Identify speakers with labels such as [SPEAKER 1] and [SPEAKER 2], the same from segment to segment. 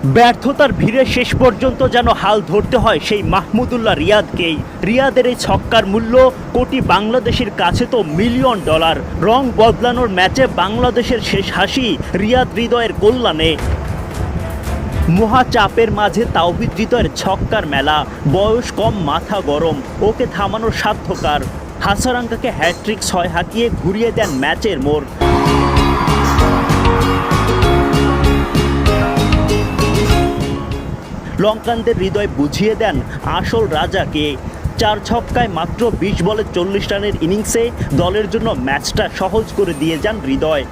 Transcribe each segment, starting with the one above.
[SPEAKER 1] ব্যর্থতার ভিড়ে শেষ পর্যন্ত যেন হাল ধরতে হয় সেই মাহমুদুল্লাহ রিয়াদকেই। রিয়াদের এই ছক্কার মূল্য কোটি বাংলাদেশের কাছে তো মিলিয়ন ডলার। রং বদলানোর ম্যাচে বাংলাদেশের শেষ হাসি রিয়াদ হৃদয়ের কল্যাণে। মহা চাপের মাঝে তাওহিদ হৃদয়ের ছক্কার মেলা। বয়স কম, মাথা গরম, ওকে থামানোর সাধ্যকার। হাসারাঙ্গাকে হ্যাট্রিক 6 হাঁকিয়ে ঘুরিয়ে দেন ম্যাচের মোড়। লঙ্কানদের হৃদয় বুঝিয়ে দেন আসল রাজাকে। 4 ছক্কায় মাত্র 20 বলে 40 রানের ইনিংসে দলের জন্য ম্যাচটা সহজ করে দিয়ে যান হৃদয়।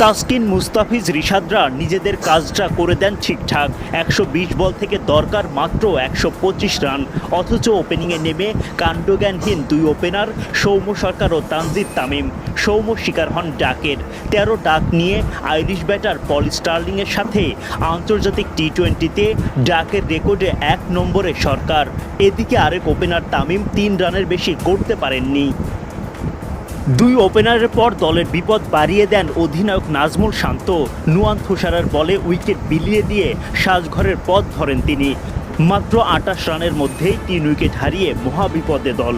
[SPEAKER 1] তাসকিন, মুস্তাফিজ, রিশাদরা নিজেদের কাজটা করে দেন ঠিকঠাক। 120 বল থেকে দরকার মাত্র 125 রান, অথচ ওপেনিংয়ে নেমে কাণ্ডজ্ঞানহীন 2 ওপেনার সৌম্য সরকার ও তানজিদ তামিম। সৌম্য শিকার হন ডাকের। 13 ডাক নিয়ে আইরিশ ব্যাটার পল স্টার্লিংয়ের সাথে আন্তর্জাতিক টি-20তে ডাকের রেকর্ডে 1 নম্বরে সরকার। এদিকে আরেক ওপেনার তামিম 3 রানের বেশি করতে পারেননি। 2 ওপেনারের পর দলের বিপদ বাড়িয়ে দেন অধিনায়ক নাজমুল শান্ত। নুয়ান থুসারার বলে উইকেট বিলিয়ে দিয়ে সাজঘরের পথ ধরেন তিনি। মাত্র 28 রানের মধ্যেই 3 উইকেট হারিয়ে মহাবিপদে দল।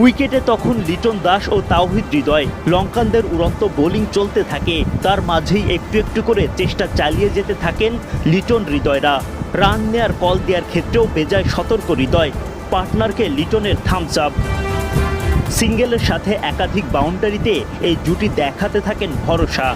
[SPEAKER 1] উইকেটে তখন লিটন দাস ও তাওহিদ হৃদয়। লঙ্কানদের উড়ন্ত বোলিং চলতে থাকে, তার মাঝেই একটু একটু করে চেষ্টা চালিয়ে যেতে থাকেন লিটন হৃদয়রা। রান নেয়ার কল দেওয়ার ক্ষেত্রেও বেজায় সতর্ক হৃদয়। পার্টনারকে লিটনের থামস আপ। সিঙ্গেলের সাথে একাধিক বাউন্ডারিতে এই জুটি দেখাতে থাকেন ভরসা।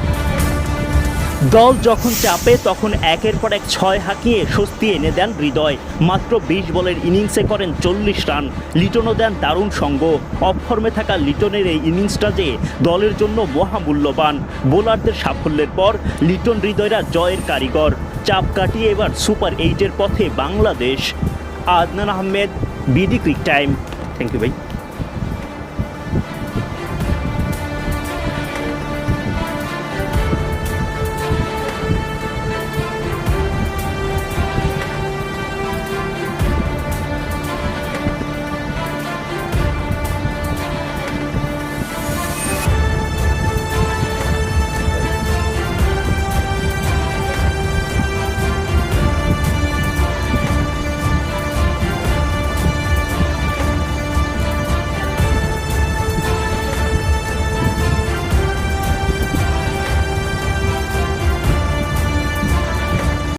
[SPEAKER 1] দল যখন চাপে তখন একের পর এক 6 হাঁকিয়ে স্বস্তি এনে দেন হৃদয়। মাত্র 20 বলের ইনিংসে করেন 40 রান। লিটনও দেন দারুণ সঙ্গ। অফ ফর্মে থাকা লিটনের এই ইনিংসটা যে দলের জন্য মহামূল্যবান। বোলারদের সাফল্যের পর লিটন হৃদয়রা জয়ের কারিগর। চাপ কাটিয়ে এবার সুপার 8-এর পথে Bangladesh. Adnan Ahmed, BD cric time. Thank you ভাই।